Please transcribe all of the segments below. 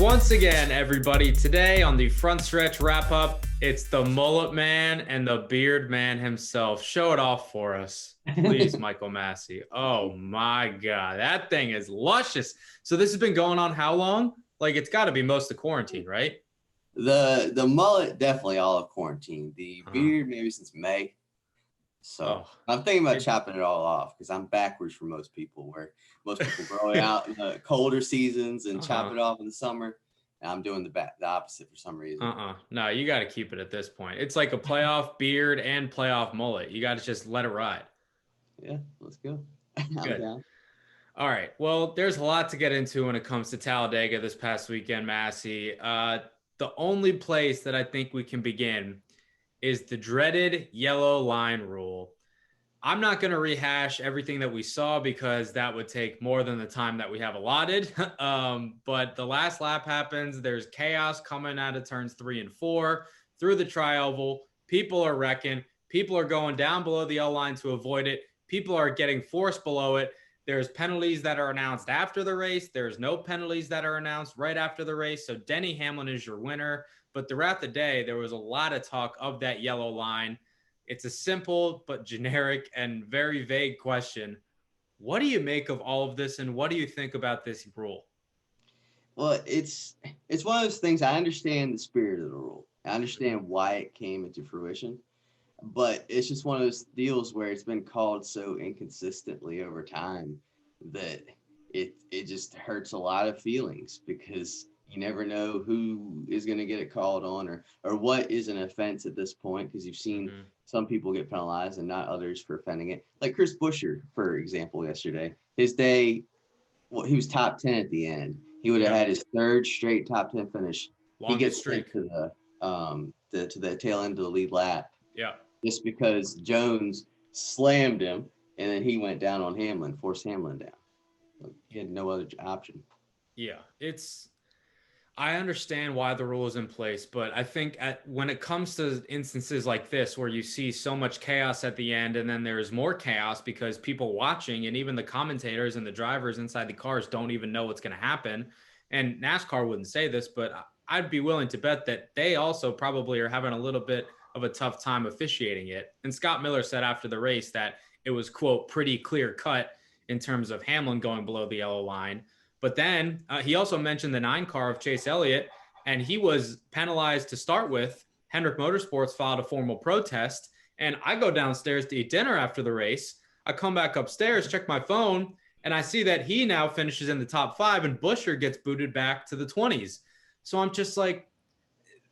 once again, everybody. Today on the front stretch wrap up, it's the mullet man and the beard man himself. Show it off for us, please, Michael Massie. Oh my God, that thing is luscious. So this has been going on how long? Like it's got to be most of quarantine, right? The mullet definitely all of quarantine. The beard maybe since May. So I'm thinking about chopping it all off because I'm backwards for most people, where most people grow it out in the colder seasons and chop it off in the summer. And I'm doing the opposite for some reason. No, you got to keep it at this point. It's like a playoff beard and playoff mullet. You got to just let it ride. Yeah, let's go. I'm down. All right. Well, there's a lot to get into when it comes to Talladega this past weekend, Massie. The only place that I think we can begin is the dreaded yellow line rule. I'm not going to rehash everything that we saw because that would take more than the time that we have allotted. But the last lap happens. There's chaos coming out of turns 3 and 4 through the tri-oval. People are wrecking. People are going down below the L line to avoid it. People are getting forced below it. There's penalties that are announced after the race. There's no penalties that are announced right after the race. So Denny Hamlin is your winner. But throughout the day, there was a lot of talk of that yellow line. It's a simple but generic and very vague question. What do you make of all of this, and what do you think about this rule? Well, it's one of those things. I understand the spirit of the rule. I understand why it came into fruition. But it's just one of those deals where it's been called so inconsistently over time that it just hurts a lot of feelings because you never know who is going to get it called on or what is an offense at this point, because you've seen some people get penalized and not others for offending it. Like Chris Buescher, for example, yesterday. His day, well, he was top 10 at the end. He would have had his third straight top 10 finish. He gets straight to the tail end of the lead lap. Yeah. Just because Jones slammed him and then he went down on Hamlin, forced Hamlin down. He had no other option. Yeah, I understand why the rule is in place, but I think when it comes to instances like this where you see so much chaos at the end and then there's more chaos because people watching and even the commentators and the drivers inside the cars don't even know what's going to happen. And NASCAR wouldn't say this, but I'd be willing to bet that they also probably are having a little bit of a tough time officiating it. And Scott Miller said after the race that it was, quote, pretty clear cut in terms of Hamlin going below the yellow line. But then he also mentioned the 9 car of Chase Elliott, and he was penalized to start with. Hendrick Motorsports filed a formal protest, and I go downstairs to eat dinner after the race. I come back upstairs, check my phone, and I see that he now finishes in the top 5, and Buescher gets booted back to the 20s. So I'm just like,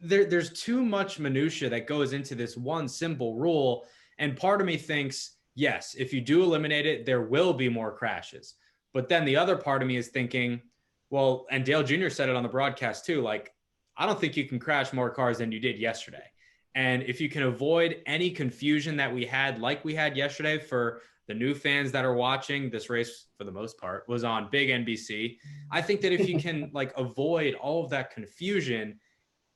there's too much minutia that goes into this one simple rule. And part of me thinks, yes, if you do eliminate it, there will be more crashes. But then the other part of me is thinking, well, and Dale Jr. said it on the broadcast too, like, I don't think you can crash more cars than you did yesterday. And if you can avoid any confusion that we had, like we had yesterday for the new fans that are watching, this race for the most part was on big NBC. I think that if you can like avoid all of that confusion,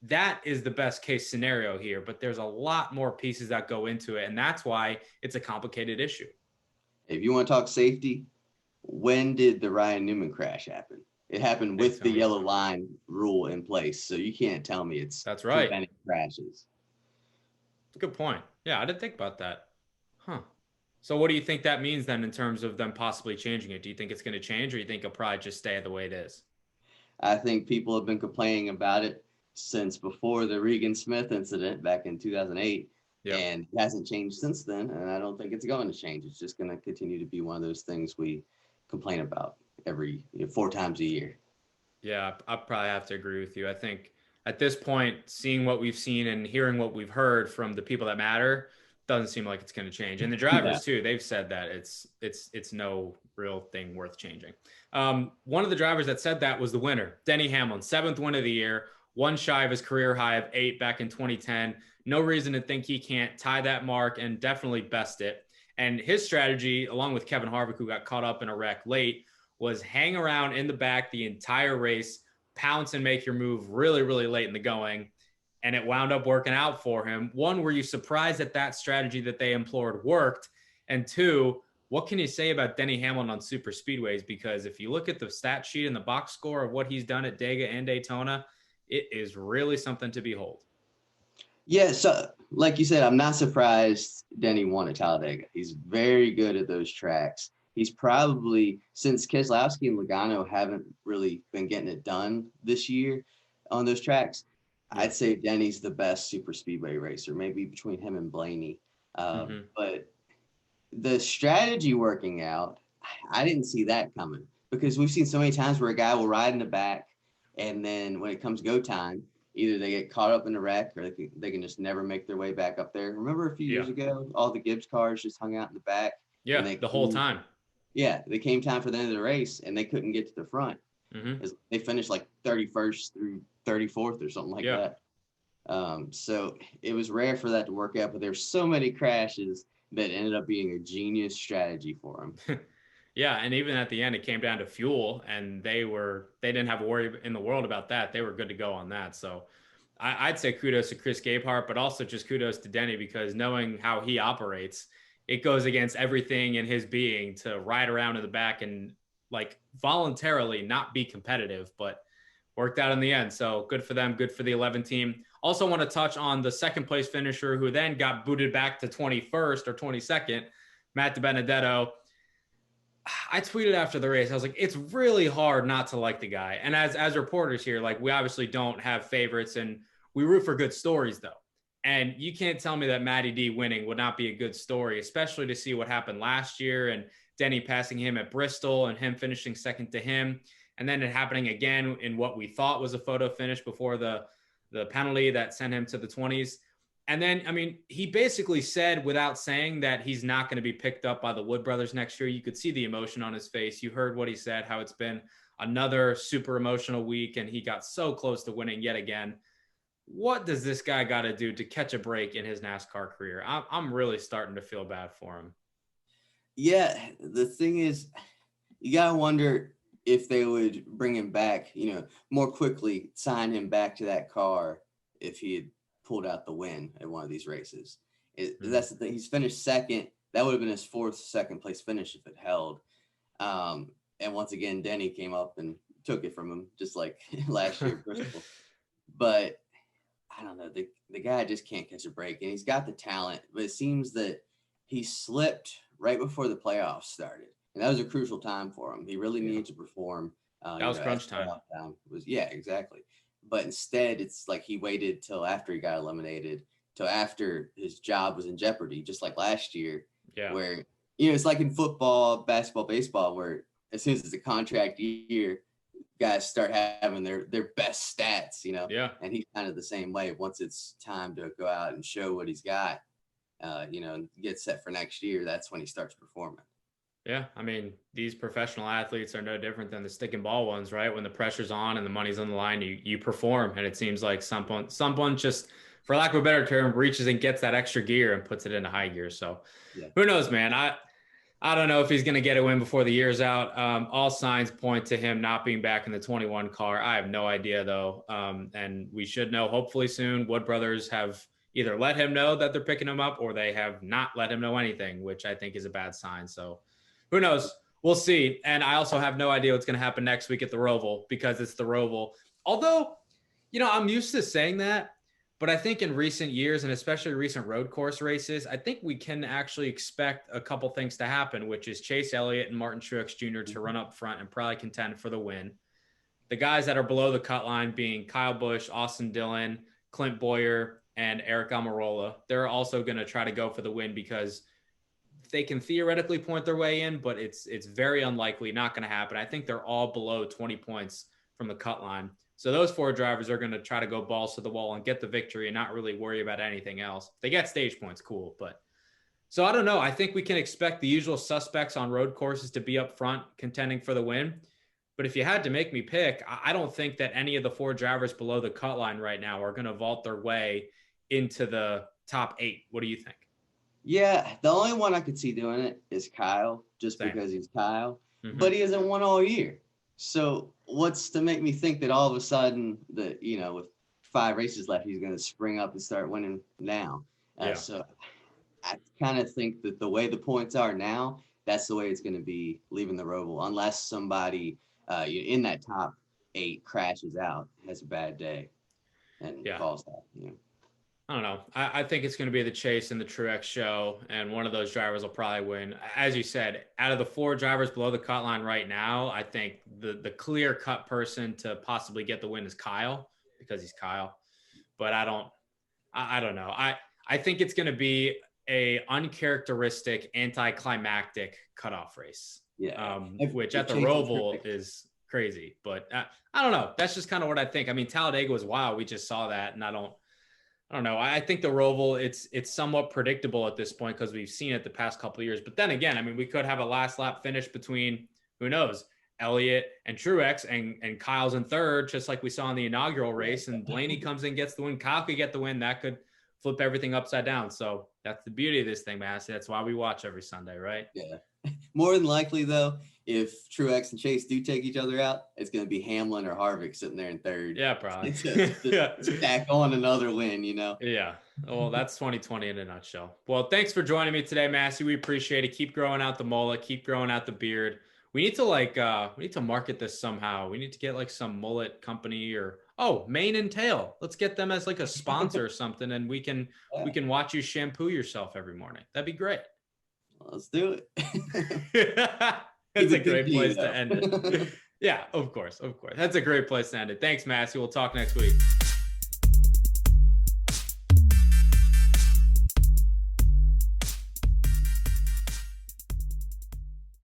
that is the best case scenario here. But there's a lot more pieces that go into it. And that's why it's a complicated issue. If you want to talk safety, when did the Ryan Newman crash happen? It happened with the yellow line rule in place. So you can't tell me that's right. Preventing crashes. That's a good point. Yeah, I didn't think about that. So what do you think that means then in terms of them possibly changing it? Do you think it's going to change, or you think it'll probably just stay the way it is? I think people have been complaining about it since before the Regan Smith incident back in 2008. Yep. And it hasn't changed since then. And I don't think it's going to change. It's just going to continue to be one of those things we complain about every 4 times a year. Yeah, I probably have to agree with you. I think at this point, seeing what we've seen and hearing what we've heard from the people that matter, doesn't seem like it's going to change. And the drivers too, they've said that it's no real thing worth changing. One of the drivers that said that was the winner, Denny Hamlin, 7th win of the year, one shy of his career high of 8 back in 2010. No reason to think he can't tie that mark and definitely best it. And his strategy, along with Kevin Harvick, who got caught up in a wreck late, was hang around in the back the entire race, pounce and make your move really, really late in the going. And it wound up working out for him. One, were you surprised that strategy that they employed worked? And 2, what can you say about Denny Hamlin on super speedways? Because if you look at the stat sheet and the box score of what he's done at Dega and Daytona, it is really something to behold. Yeah, so like you said, I'm not surprised Denny won at Talladega. He's very good at those tracks. He's probably, since Keselowski and Logano haven't really been getting it done this year on those tracks, Yeah. I'd say Denny's the best super speedway racer, maybe between him and Blaney. But the strategy working out, I didn't see that coming, because we've seen so many times where a guy will ride in the back, and then when it comes go time, either they get caught up in the wreck, or they can just never make their way back up there. Remember a few years ago, all the Gibbs cars just hung out in the back? Yeah, the whole time. Yeah, they came time for the end of the race, and they couldn't get to the front. They finished like 31st through 34th or something like that. So it was rare for that to work out, but there's so many crashes that ended up being a genius strategy for him. Yeah, and even at the end, it came down to fuel, and they didn't have a worry in the world about that. They were good to go on that. So I'd say kudos to Chris Gabehart, but also just kudos to Denny, because knowing how he operates, it goes against everything in his being to ride around in the back and like voluntarily not be competitive, but worked out in the end. So good for them. Good for the 11 team. Also want to touch on the second place finisher who then got booted back to 21st or 22nd, Matt DiBenedetto. I tweeted after the race, I was like, it's really hard not to like the guy. And as reporters here, like, we obviously don't have favorites, and we root for good stories though. And you can't tell me that Matty D winning would not be a good story, especially to see what happened last year and Denny passing him at Bristol and him finishing second to him. And then it happening again in what we thought was a photo finish before the penalty that sent him to the 20s. And then, I mean, he basically said without saying that he's not going to be picked up by the Wood brothers next year. You could see the emotion on his face. You heard what he said, how it's been another super emotional week, and he got so close to winning yet again. What does this guy got to do to catch a break in his NASCAR career? I'm really starting to feel bad for him. Yeah, the thing is, you got to wonder if they would bring him back, more quickly, sign him back to that car if he had pulled out the win at one of these races. That's the thing. He's finished second. That would have been his fourth second place finish if it held. And once again, Denny came up and took it from him, just like last year at Bristol. But I don't know. The guy just can't catch a break, and he's got the talent, but it seems that he slipped right before the playoffs started, and that was a crucial time for him. He really needed to perform. That was crunch time. Yeah, exactly. But instead, it's like he waited till after he got eliminated, till after his job was in jeopardy, just like last year. Yeah. Where, it's like in football, basketball, baseball, where as soon as it's a contract year, guys start having their best stats, Yeah. And he's kind of the same way. Once it's time to go out and show what he's got, and get set for next year, that's when he starts performing. Yeah, I mean, these professional athletes are no different than the stick and ball ones, right? When the pressure's on and the money's on the line, you perform. And it seems like someone just, for lack of a better term, reaches and gets that extra gear and puts it into high gear. So Who knows, man? I don't know if he's going to get a win before the year's out. All signs point to him not being back in the 21 car. I have no idea, though. And we should know hopefully soon. Wood brothers have either let him know that they're picking him up, or they have not let him know anything, which I think is a bad sign. So who knows? We'll see. And I also have no idea what's going to happen next week at the Roval, because it's the Roval. Although, I'm used to saying that, but I think in recent years, and especially recent road course races, I think we can actually expect a couple things to happen, which is Chase Elliott and Martin Truex Jr. to run up front and probably contend for the win. The guys that are below the cut line being Kyle Busch, Austin Dillon, Clint Bowyer, and Eric Almirola. They're also going to try to go for the win, because they can theoretically point their way in, but it's very unlikely, not going to happen. I think they're all below 20 points from the cut line. So those four drivers are going to try to go balls to the wall and get the victory and not really worry about anything else. If they get stage points, cool. But so I don't know. I think we can expect the usual suspects on road courses to be up front contending for the win. But if you had to make me pick, I don't think that any of the four drivers below the cut line right now are going to vault their way into the top 8. What do you think? Yeah, the only one I could see doing it is Kyle, just because he's Kyle. But he hasn't won all year. So what's to make me think that all of a sudden that, with 5 races left, he's going to spring up and start winning now? So I kind of think that the way the points are now, that's the way it's going to be leaving the Roval, unless somebody in that top 8 crashes out, has a bad day, and Yeah. falls out. You know. I don't know. I think it's going to be the Chase and the Truex show, and one of those drivers will probably win. As you said, out of the 4 drivers below the cut line right now, I think the clear cut person to possibly get the win is Kyle, because he's Kyle. But I don't know. I think it's going to be a uncharacteristic, anticlimactic cutoff race. Yeah. Which at the Roval is crazy. But I don't know. That's just kind of what I think. I mean, Talladega was wild. We just saw that, and I don't know. I think the Roval, it's somewhat predictable at this point because we've seen it the past couple of years. But then again, I mean, we could have a last lap finish between, who knows, Elliott and Truex, and Kyle's in third, just like we saw in the inaugural race. And Blaney comes in, gets the win. Kyle could get the win. That could flip everything upside down. So that's the beauty of this thing, Massie. That's why we watch every Sunday, right? Yeah. More than likely, though, if Truex and Chase do take each other out, it's going to be Hamlin or Harvick sitting there in third. Yeah, probably. Just stack on another win, you know? Yeah. Well, that's 2020 in a nutshell. Well, thanks for joining me today, Massie. We appreciate it. Keep growing out the mullet. Keep growing out the beard. We need to market this somehow. We need to get like some mullet company or mane and tail. Let's get them as like a sponsor or something, and we can watch you shampoo yourself every morning. That'd be great. Let's do it. That's a great place to end it. Yeah, of course. That's a great place to end it. Thanks, Massie. We'll talk next week.